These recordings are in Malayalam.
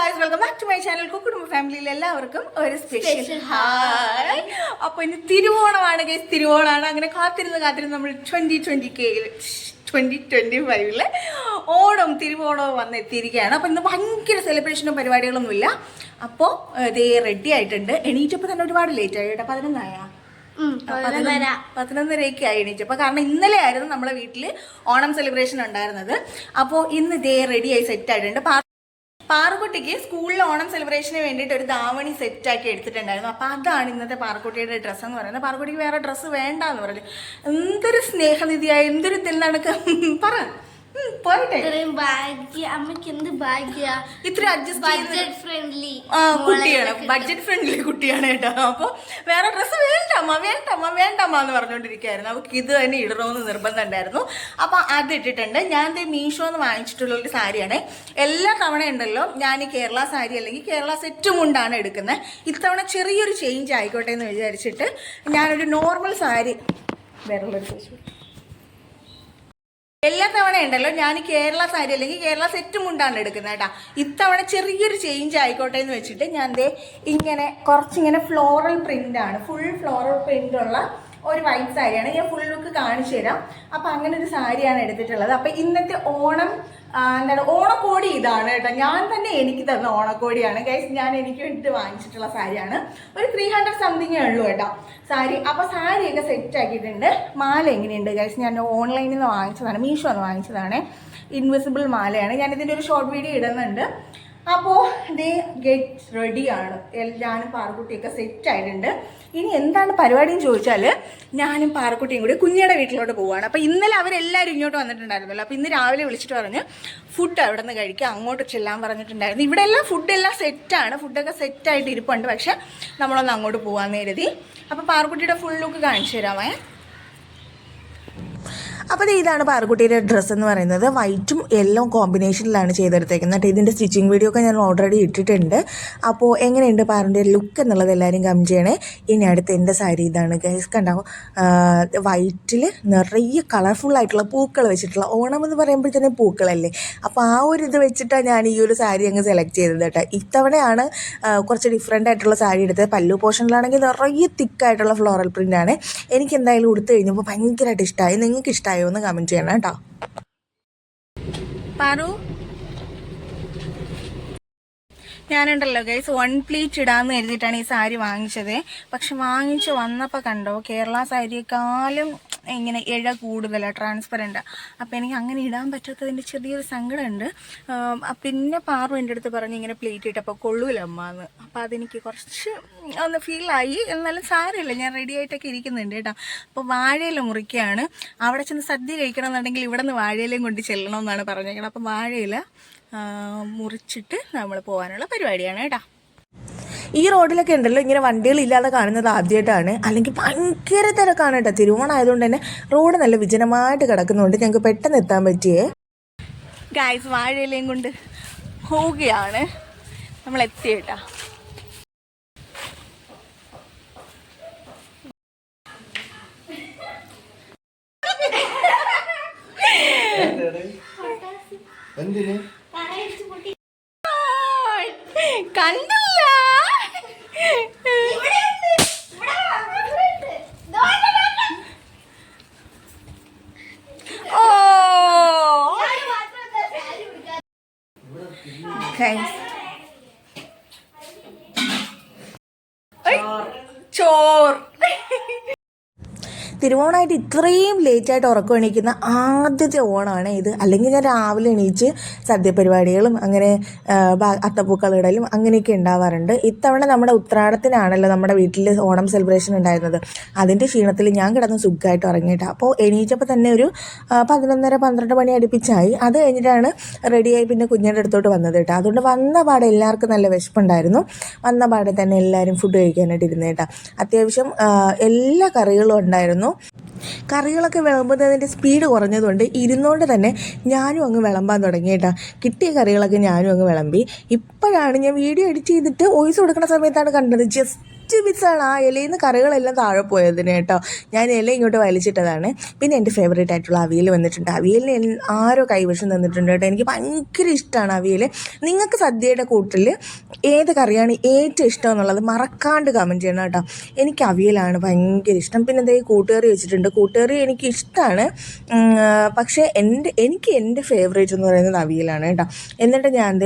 guys, welcome back to my channel. കുക്കുടുംബ ഫാമിലിയിൽ എല്ലാവർക്കും ഒരു സ്പെഷ്യൽ ഹായ്. അപ്പോൾ ഇനി തിരുവോണമാണ് ഗൈസ്, തിരുവോണമാണ്. അങ്ങനെ കാത്തിരുന്ന് നമ്മൾ 2025 ഓണം തിരുവോണവും വന്നെത്തിയിരിക്കുകയാണ്. അപ്പോൾ ഇന്ന് ഭയങ്കര സെലിബ്രേഷനും പരിപാടികളൊന്നുമില്ല. അപ്പോൾ ഇതേ റെഡി ആയിട്ടുണ്ട്. എണീറ്റപ്പോൾ തന്നെ ഒരുപാട് ലേറ്റ് ആയി കേട്ടോ. 11:30 ആയി എണീറ്റപ്പോൾ. കാരണം ഇന്നലെ ആയിരുന്നു നമ്മളെ വീട്ടിൽ ഓണം സെലിബ്രേഷൻ ഉണ്ടായിരുന്നത്. അപ്പോൾ ഇന്ന് ഇതേ റെഡിയായി സെറ്റ് ആയിട്ടുണ്ട്. പാറുക്കുട്ടിക്ക് സ്കൂളിൽ ഓണം സെലിബ്രേഷന് വേണ്ടിയിട്ട് ഒരു ധാവണി സെറ്റാക്കി എടുത്തിട്ടുണ്ടായിരുന്നു. അപ്പോൾ അതാണ് ഇന്നത്തെ പാറുക്കുട്ടിയുടെ ഡ്രസ്സ് എന്ന് പറയുന്നത്. പാറുക്കുട്ടിക്ക് വേറെ ഡ്രസ്സ് വേണ്ട എന്ന് പറഞ്ഞു. എന്തൊരു സ്നേഹനിധിയായ എന്തൊരു ഇതിൽ നടക്കുക പറ. ബഡ്ജറ്റ് ഫ്രണ്ട്ലി കുട്ടിയാണ് കേട്ടോ. അപ്പൊ വേറെ ഡ്രസ്സ് വേണ്ടമ്മ എന്ന് പറഞ്ഞുകൊണ്ടിരിക്കുകയായിരുന്നു. അവർക്ക് ഇത് തന്നെ ഇടണമെന്ന് നിർബന്ധം ഉണ്ടായിരുന്നു. അപ്പൊ അത് ഇട്ടിട്ടുണ്ട്. ഞാൻ മീഷോ എന്ന് വാങ്ങിച്ചിട്ടുള്ള ഒരു സാരിയാണ്. എല്ലാ തവണ ഉണ്ടല്ലോ ഞാൻ കേരള സാരി അല്ലെങ്കിൽ കേരള സെറ്റ് മുണ്ടാണ് എടുക്കുന്നത്. ഇത്തവണ ചെറിയൊരു ചേഞ്ച് ആയിക്കോട്ടെ എന്ന് വിചാരിച്ചിട്ട് ഞാനൊരു നോർമൽ സാരി എല്ലാ തവണ ഉണ്ടല്ലോ ഞാൻ കേരള സാരി അല്ലെങ്കിൽ കേരള സെറ്റ് മുണ്ടാണ് എടുക്കുന്നത് കേട്ടോ. ഇത്തവണ ചെറിയൊരു ചേഞ്ച് ആയിക്കോട്ടെ എന്ന് വെച്ചിട്ട് ഞാൻ ഇങ്ങനെ കുറച്ചിങ്ങനെ ഫ്ലോറൽ പ്രിൻ്റാണ്, ഫുൾ ഫ്ലോറൽ പ്രിൻ്റുള്ള ഒരു വൈറ്റ് സാരിയാണ്. ഞാൻ ഫുൾ ലുക്ക് കാണിച്ചു തരാം. അപ്പം അങ്ങനെ ഒരു സാരിയാണ് എടുത്തിട്ടുള്ളത്. അപ്പം ഇന്നത്തെ ഓണക്കോടി ഇതാണ് കേട്ടോ. ഞാൻ തന്നെ എനിക്ക് തന്ന ഓണക്കോടിയാണ് ഗൈസ്. ഞാൻ എനിക്ക് വേണ്ടിയിട്ട് വാങ്ങിച്ചിട്ടുള്ള സാരിയാണ്. ഒരു 300 സംതിങ്ങേ ഉള്ളൂ കേട്ടോ സാരി. അപ്പോൾ സാരിയൊക്കെ സെറ്റ് ആക്കിയിട്ടുണ്ട്. മാല എങ്ങനെയുണ്ട് ഗൈസ്? ഞാൻ ഓൺലൈനിൽ നിന്ന് വാങ്ങിച്ചതാണ്, മീഷോ നിന്ന് വാങ്ങിച്ചതാണ്. ഇൻവിസിബിൾ മാലയാണ്. ഞാനിതിൻ്റെ ഒരു ഷോർട്ട് വീഡിയോ ഇടുന്നുണ്ട്. അപ്പോൾ ഗെറ്റ് റെഡിയാണ്. ഞാനും പാറക്കുട്ടിയൊക്കെ സെറ്റ് ആയിട്ടുണ്ട്. ഇനി എന്താണ് പരിപാടി എന്ന് ചോദിച്ചാൽ ഞാനും പാറക്കുട്ടിയും കൂടി കുഞ്ഞിയുടെ വീട്ടിലോട്ട് പോവുകയാണ്. അപ്പോൾ ഇന്നലെ അവരെല്ലാവരും ഇങ്ങോട്ട് വന്നിട്ടുണ്ടായിരുന്നല്ലോ. അപ്പോൾ ഇന്ന് രാവിലെ വിളിച്ചിട്ട് പറഞ്ഞ് ഫുഡ് അവിടെ നിന്ന് കഴിക്കുക, അങ്ങോട്ട് ചെല്ലാൻ പറഞ്ഞിട്ടുണ്ടായിരുന്നു. ഇവിടെ എല്ലാം ഫുഡെല്ലാം സെറ്റാണ്, ഫുഡൊക്കെ സെറ്റായിട്ട് ഇരിപ്പുണ്ട്. പക്ഷെ നമ്മളൊന്ന് അങ്ങോട്ട് പോകാമെന്ന് കരുതി. അപ്പോൾ പാറക്കുട്ടിയുടെ ഫുൾ ലുക്ക് കാണിച്ചു തരാമേ. അപ്പോൾ ഇതാണ് പാറക്കുട്ടിയുടെ ഡ്രസ്സ് എന്ന് പറയുന്നത്. വൈറ്റും യെല്ലോ കോമ്പിനേഷനിലാണ് ചെയ്തെടുത്തേക്കുന്നത്. ഇതിൻ്റെ സ്റ്റിച്ചിങ് വീഡിയോ ഒക്കെ ഞാൻ ഓൾറെഡി ഇട്ടിട്ടുണ്ട്. അപ്പോൾ എങ്ങനെയുണ്ട് പാറിൻ്റെ ലുക്ക് എന്നുള്ളത് എല്ലാവരും കമൻറ്റ് ചെയ്യണേ. ഇനി അടുത്ത് എൻ്റെ സാരി ഇതാണ് ഗൈസ്, കണ്ടാവും. വൈറ്റിൽ നിറയെ കളർഫുള്ളായിട്ടുള്ള പൂക്കൾ വെച്ചിട്ടുള്ള, ഓണം എന്ന് പറയുമ്പോഴത്തേനും പൂക്കളല്ലേ. അപ്പോൾ ആ ഒരു ഇത് വെച്ചിട്ടാണ് ഞാൻ ഈ ഒരു സാരി അങ്ങ് സെലക്ട് ചെയ്തത് കേട്ടോ. ഇത്തവണയാണ് കുറച്ച് ഡിഫറെൻ്റ് ആയിട്ടുള്ള സാരി എടുത്തത്. പല്ലു പോർഷനിലാണെങ്കിൽ നിറയെ തിക്കായിട്ടുള്ള ഫ്ലോറൽ പ്രിൻ്റാണ്. എനിക്ക് എന്തായാലും ഉടുത്ത് കഴിഞ്ഞപ്പോൾ ഭയങ്കരമായിട്ട് ഇഷ്ടമായി. നിങ്ങൾക്ക് ഇഷ്ടമായി ഒന്ന് കമന്റ് ചെയ്യണം കേട്ടോ. പാറു ഞാനുണ്ടല്ലോ ഗൈസ് 1 പ്ലീറ്റ് ഇടാമെന്ന് കരുതിയിട്ടാണ് ഈ സാരി വാങ്ങിച്ചത്. പക്ഷെ വാങ്ങിച്ച് വന്നപ്പോൾ കണ്ടോ കേരള സാരിയെക്കാളും ഇങ്ങനെ ഇഴ കൂടുതലാണ്, ട്രാൻസ്പെറൻറ്റ്. അപ്പോൾ എനിക്ക് അങ്ങനെ ഇടാൻ പറ്റാത്തതിൻ്റെ ചെറിയൊരു സങ്കടമുണ്ട്. പിന്നെ പാറു എൻ്റെ അടുത്ത് പറഞ്ഞ് ഇങ്ങനെ പ്ലേറ്റ് ഇട്ടപ്പോൾ കൊള്ളൂലമ്മ എന്ന്. അപ്പോൾ അതെനിക്ക് കുറച്ച് ഒന്ന് ഫീലായി. എന്നാലും സാരമില്ല, ഞാൻ റെഡി ആയിട്ടൊക്കെ ഇരിക്കുന്നുണ്ട് കേട്ടോ. അപ്പോൾ വാഴയില മുറിക്കുകയാണ്. അവിടെ ചെന്ന് സദ്യ കഴിക്കണമെന്നുണ്ടെങ്കിൽ ഇവിടെ നിന്ന് വാഴയിലയും കൊണ്ട് ചെല്ലണമെന്നാണ് പറഞ്ഞേക്കുന്നത്. അപ്പോൾ വാഴയില മുറിച്ചിട്ട് നമ്മൾ പോകാനുള്ള പരിപാടിയാണ് കേട്ടോ. ഈ റോഡിലൊക്കെ ഉണ്ടല്ലോ ഇങ്ങനെ വണ്ടികളില്ലാതെ കാണുന്നത് ആദ്യമായിട്ടാണ്. അല്ലെങ്കിൽ ഭയങ്കര തിരക്കാണ് കേട്ടോ. തിരുവോണം ആയതുകൊണ്ട് തന്നെ റോഡ് നല്ല വിജനമായിട്ട് കിടക്കുന്നുണ്ട്. ഞങ്ങൾക്ക് പെട്ടെന്ന് എത്താൻ പറ്റിയേ. ഗൈസ് വാഴയിലയും കൊണ്ട് പോവുകയാണ്. നമ്മൾ എത്തിയേട്ടാ. കണ്ടില്ല ചോർ. തിരുവോണമായിട്ട് ഇത്രയും ലേറ്റായിട്ട് ഉറക്കം എണീക്കുന്ന ആദ്യത്തെ ഓണമാണ് ഇത്. അല്ലെങ്കിൽ ഞാൻ രാവിലെ എണീച്ച് സദ്യപരിപാടികളും അങ്ങനെ അത്തപ്പൂക്കളിടലും അങ്ങനെയൊക്കെ ഉണ്ടാവാറുണ്ട്. ഇത്തവണ നമ്മുടെ ഉത്രാടത്തിനാണല്ലോ നമ്മുടെ വീട്ടിൽ ഓണം സെലിബ്രേഷൻ ഉണ്ടായിരുന്നത്. അതിൻ്റെ ക്ഷീണത്തിൽ ഞാൻ കിടന്ന് സുഖമായിട്ട് ഉറങ്ങിയിട്ട്. അപ്പോൾ എണീച്ചപ്പോൾ തന്നെ ഒരു 11:30-12 മണി അടുപ്പിച്ചായി. അത് കഴിഞ്ഞിട്ടാണ് റെഡിയായി പിന്നെ കുഞ്ഞിൻ്റെ അടുത്തോട്ട് വന്നത് കേട്ടോ. അതുകൊണ്ട് വന്ന പാടെ എല്ലാവർക്കും നല്ല വിശപ്പുണ്ടായിരുന്നു. വന്ന പാടെ തന്നെ എല്ലാവരും ഫുഡ് കഴിക്കാനായിട്ട് ഇരുന്ന് കേട്ടോ. അത്യാവശ്യം എല്ലാ കറികളും ഉണ്ടായിരുന്നു. കറികളൊക്കെ വിളമ്പുന്നതിൻ്റെ സ്പീഡ് കുറഞ്ഞതുകൊണ്ട് ഇരുന്നുകൊണ്ട് തന്നെ ഞാനും അങ്ങ് വിളമ്പാൻ തുടങ്ങി കേട്ടോ. കിട്ടിയ കറികളൊക്കെ ഞാനും അങ്ങ് വിളമ്പി. ഇപ്പോഴാണ് ഞാൻ വീഡിയോ എഡിറ്റ് ചെയ്തിട്ട് വോയിസ് കൊടുക്കുന്ന സമയത്താണ് കണ്ടത്. ജസ്റ്റ് ബിറ്റ്സാണ്. ആ ഇലയിൽ നിന്ന് കറികളെല്ലാം താഴെ പോയതിന് കേട്ടോ. ഞാൻ ഇല ഇങ്ങോട്ട് വലിച്ചിട്ടതാണ്. പിന്നെ എൻ്റെ ഫേവറേറ്റ് ആയിട്ടുള്ള അവിയൽ വന്നിട്ടുണ്ട്. അവിയലിന് ആരോ കൈവശം തന്നിട്ടുണ്ട് കേട്ടോ. എനിക്ക് ഭയങ്കര ഇഷ്ടമാണ് അവിയൽ. നിങ്ങൾക്ക് സദ്യയുടെ കൂട്ടിൽ ഏത് കറിയാണ് ഏറ്റവും ഇഷ്ടം എന്നുള്ളത് മറക്കാണ്ട് കമൻറ്റ് ചെയ്യണം കേട്ടോ. എനിക്ക് അവിയലാണ് ഭയങ്കര ഇഷ്ടം. പിന്നെ എന്താ കൂട്ടുകറി വെച്ചിട്ടുണ്ട്. കൂട്ടുകറി എനിക്ക് ഇഷ്ടമാണ്, പക്ഷേ എനിക്ക് എൻ്റെ ഫേവറേറ്റ് എന്ന് പറയുന്നത് അവിയലാണ് കേട്ടോ. എന്നിട്ട് ഞാൻ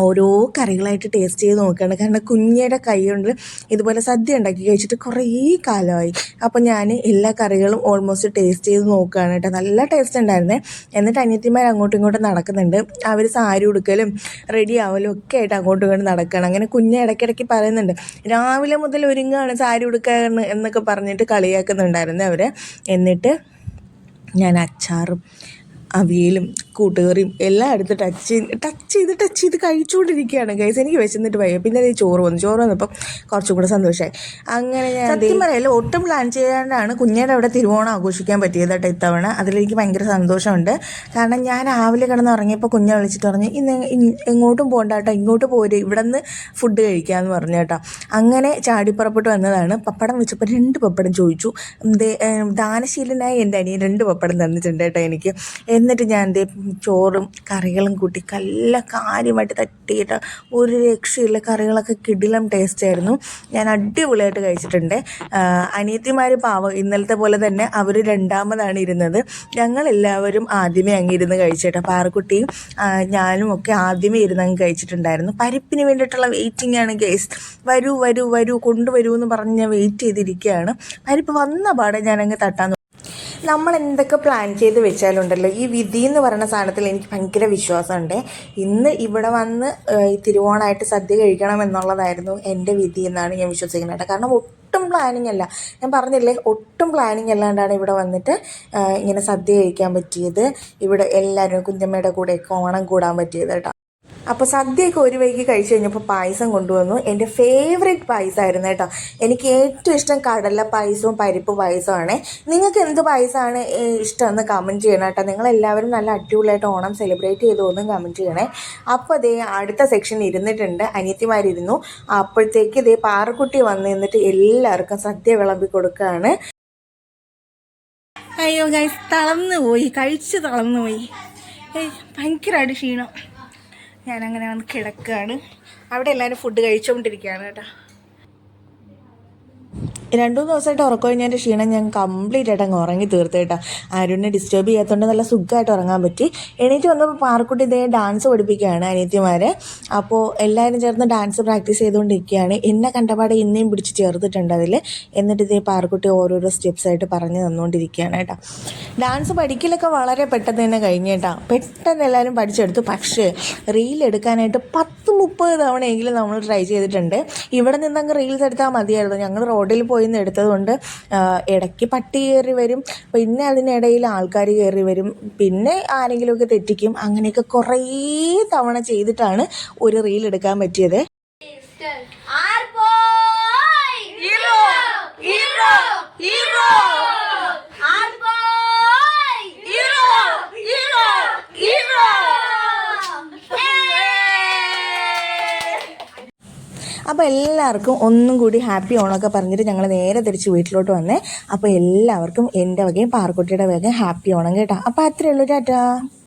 ഓരോ കറികളായിട്ട് ടേസ്റ്റ് ചെയ്ത് നോക്കുകയാണ്. കാരണം കുഞ്ഞയുടെ കൈ കൊണ്ട് ഇതുപോലെ സദ്യ ഉണ്ടാക്കി കഴിച്ചിട്ട് കുറേ കാലമായി. അപ്പോൾ ഞാൻ എല്ലാ കറികളും ഓൾമോസ്റ്റ് ടേസ്റ്റ് ചെയ്ത് നോക്കുകയാണ് കേട്ടോ. നല്ല ടേസ്റ്റ് ഉണ്ടായിരുന്നേ. എന്നിട്ട് അനിയത്തിമാർ അങ്ങോട്ടും ഇങ്ങോട്ടും നടക്കുന്നുണ്ട്. അവർ സാരി ഉടുക്കലും റെഡി ആവലും ഒക്കെ ആയിട്ട് അങ്ങോട്ടും ഇങ്ങോട്ടും നടക്കുകയാണ്. അങ്ങനെ കുഞ്ഞ് ഇടയ്ക്കിടയ്ക്ക് പറയുന്നുണ്ട്, രാവിലെ മുതൽ ഒരുങ്ങുകയാണ് സാരി ഉടുക്കാൻ എന്നൊക്കെ പറഞ്ഞിട്ട് കളിയാക്കുന്നുണ്ടായിരുന്നു അവർ. എന്നിട്ട് ഞാൻ അച്ചാറും അവിയലും കൂട്ടുകറിയും എല്ലാം എടുത്ത് ടച്ച് ചെയ്ത് കഴിച്ചുകൊണ്ടിരിക്കുകയാണ് ഗൈസ്. എനിക്ക് വിശന്നിട്ട് വയ്യ. പിന്നെ അത് ചോറ് വന്നപ്പം കുറച്ചും കൂടെ സന്തോഷമായി. അങ്ങനെ ഞാൻ സത്യം പറയല്ലോ ഒട്ടും പ്ലാൻ ചെയ്യാണ്ടാണ് കുഞ്ഞയുടെ അവിടെ തിരുവോണം ആഘോഷിക്കാൻ പറ്റിയത് കേട്ടോ ഇത്തവണ. അതിലെനിക്ക് ഭയങ്കര സന്തോഷമുണ്ട്. കാരണം ഞാൻ രാവിലെ കിടന്ന് ഇറങ്ങിയപ്പോൾ കുഞ്ഞെ വിളിച്ചിട്ട് പറഞ്ഞു, ഇന്ന് എങ്ങോട്ടും പോകണ്ട കേട്ടോ, ഇങ്ങോട്ട് പോര്, ഇവിടെ നിന്ന് ഫുഡ് കഴിക്കാമെന്ന് പറഞ്ഞു കേട്ടോ. അങ്ങനെ ചാടിപ്പുറപ്പെട്ട് വന്നതാണ്. പപ്പടം വെച്ചപ്പോൾ 2 പപ്പടം ചോദിച്ചു. ദാനശീലനായി എൻ്റെ അനിയൻ 2 പപ്പടം തന്നിട്ടുണ്ട് കേട്ടോ എനിക്ക്. എന്നിട്ട് ഞാൻ ചോറും കറികളും കൂട്ടി നല്ല കാര്യമായിട്ട് തട്ടിയിട്ട് ഒരു രക്ഷയില്ല. കറികളൊക്കെ കിടിലം ടേസ്റ്റ് ആയിരുന്നു. ഞാൻ അടിപൊളിയായിട്ട് കഴിച്ചിട്ടുണ്ട്. അനിയത്തിമാർ പാവം ഇന്നലത്തെ പോലെ തന്നെ അവർ രണ്ടാമതാണ് ഇരുന്നത്. ഞങ്ങളെല്ലാവരും ആദ്യമേ അങ്ങിരുന്ന് കഴിച്ചിട്ട് പാറക്കുട്ടിയും ഞാനും ഒക്കെ ആദ്യമേ ഇരുന്ന് അങ്ങ് കഴിച്ചിട്ടുണ്ടായിരുന്നു. പരിപ്പിന് വേണ്ടിയിട്ടുള്ള വെയിറ്റിംഗ് ആണ് ഗൈസ്. വരൂ കൊണ്ടുവരൂ എന്ന് പറഞ്ഞ് ഞാൻ വെയിറ്റ് ചെയ്തിരിക്കുകയാണ്. പരിപ്പ് വന്ന പാടെ ഞാനങ്ങ് തട്ടാൻ. നമ്മൾ എന്തൊക്കെ പ്ലാൻ ചെയ്ത് വെച്ചാലുണ്ടല്ലോ, ഈ വിധി എന്ന് പറയുന്ന സാധനത്തിൽ എനിക്ക് ഭയങ്കര വിശ്വാസമുണ്ട്. ഇന്ന് ഇവിടെ വന്ന് ഈ തിരുവോണമായിട്ട് സദ്യ കഴിക്കണം എന്നുള്ളതായിരുന്നു എൻ്റെ വിധി എന്നാണ് ഞാൻ വിശ്വസിക്കുന്നത്. കാരണം ഒട്ടും പ്ലാനിങ് അല്ല, ഞാൻ പറഞ്ഞില്ലേ, ഒട്ടും പ്ലാനിങ് അല്ലാണ്ടാണ് ഇവിടെ വന്നിട്ട് ഇങ്ങനെ സദ്യ കഴിക്കാൻ പറ്റിയത്. ഇവിടെ എല്ലാവരും കുഞ്ഞമ്മയുടെ കൂടെയൊക്കെ ഓണം കൂടാൻ പറ്റിയത് കേട്ടോ. അപ്പോൾ സദ്യയൊക്കെ ഒരു വൈകി കഴിച്ച് കഴിഞ്ഞപ്പോൾ പായസം കൊണ്ടുവന്നു. എൻ്റെ ഫേവറേറ്റ് പായസമായിരുന്നു കേട്ടോ. എനിക്ക് ഏറ്റവും ഇഷ്ടം കടല പായസവും പരിപ്പ് പായസമാണ്. നിങ്ങൾക്ക് എന്ത് പായസമാണ് ഇഷ്ടമെന്ന് കമൻറ്റ് ചെയ്യണം കേട്ടോ. നിങ്ങളെല്ലാവരും നല്ല അടിപൊളിയായിട്ട് ഓണം സെലിബ്രേറ്റ് ചെയ്തോന്നും കമൻറ്റ് ചെയ്യണേ. അപ്പോൾ അടുത്ത സെക്ഷൻ ഇരുന്നിട്ടുണ്ട്, അനിയത്തിമാരിരുന്നു. അപ്പോഴത്തേക്ക് പാറക്കുട്ടി വന്ന് നിന്നിട്ട് എല്ലാവർക്കും സദ്യ വിളമ്പി കൊടുക്കുകയാണ്. അയ്യോ ഗൈസ്, തളർന്നു പോയി, ഭയങ്കരമായിട്ട് ക്ഷീണം. ഞാനങ്ങനെ വന്ന് കിടക്കുകയാണ്. അവിടെ എല്ലാവരും ഫുഡ് കഴിച്ചുകൊണ്ടിരിക്കുകയാണ് കേട്ടോ. 2-3 ദിവസമായിട്ട് ഉറക്കം കഴിഞ്ഞതിൻ്റെ ക്ഷീണം ഞാൻ കംപ്ലീറ്റ് ആയിട്ട് അങ്ങ് ഉറങ്ങി തീർത്ത് കേട്ടോ. ആരുവിനെ ഡിസ്റ്റർബ് ചെയ്യാത്തതുകൊണ്ട് നല്ല സുഖമായിട്ട് ഉറങ്ങാൻ പറ്റി. എണീറ്റ് വന്നപ്പോൾ പാറക്കുട്ടി ഡാൻസ് പഠിപ്പിക്കുകയാണ് അനിയത്തിമാർ. അപ്പോൾ എല്ലാവരും ചേർന്ന് ഡാൻസ് പ്രാക്ടീസ് ചെയ്തുകൊണ്ടിരിക്കുകയാണ്. എന്നെ കണ്ടപാടെ ഇന്നേയും പിടിച്ച് ചേർത്തിട്ടുണ്ട് അതിൽ. എന്നിട്ട് പാറക്കുട്ടി ഓരോരോ സ്റ്റെപ്സായിട്ട് പറഞ്ഞു തന്നുകൊണ്ടിരിക്കുകയാണ് കേട്ടോ. ഡാൻസ് പഠിക്കലൊക്കെ വളരെ പെട്ടെന്ന് തന്നെ കഴിഞ്ഞ് കേട്ടോ. പെട്ടെന്ന് എല്ലാവരും പഠിച്ചെടുത്തു. പക്ഷേ റീൽ എടുക്കാനായിട്ട് 10-30 തവണയെങ്കിലും നമ്മൾ ട്രൈ ചെയ്തിട്ടുണ്ട്. ഇവിടെ നിന്നങ്ങ് റീൽസ് എടുത്താൽ മതിയായിരുന്നു. ഞങ്ങൾ റോഡിൽ പോയി നിന്ന് എടുത്തതുകൊണ്ട് ഇടയ്ക്ക് പട്ടി കയറി വരും, പിന്നെ അതിനിടയിൽ ആൾക്കാർ കയറി വരും, പിന്നെ ആരെങ്കിലുമൊക്കെ തെറ്റിക്കും. അങ്ങനെയൊക്കെ കുറേ തവണ ചെയ്തിട്ടാണ് ഒരു റീൽ എടുക്കാൻ പറ്റിയത്. അപ്പോൾ എല്ലാവർക്കും ഒന്നും കൂടി ഹാപ്പി ഓണമൊക്കെ പറഞ്ഞിട്ട് ഞങ്ങൾ നേരെ തിരിച്ച് വീട്ടിലോട്ട് വന്നേ. അപ്പോൾ എല്ലാവർക്കും എൻ്റെ വകയും പാറക്കുട്ടിയുടെ വകയും ഹാപ്പി ഓണം കേട്ടോ. അപ്പോൾ അത്രയേ ഉള്ളൂ, ടാറ്റാ.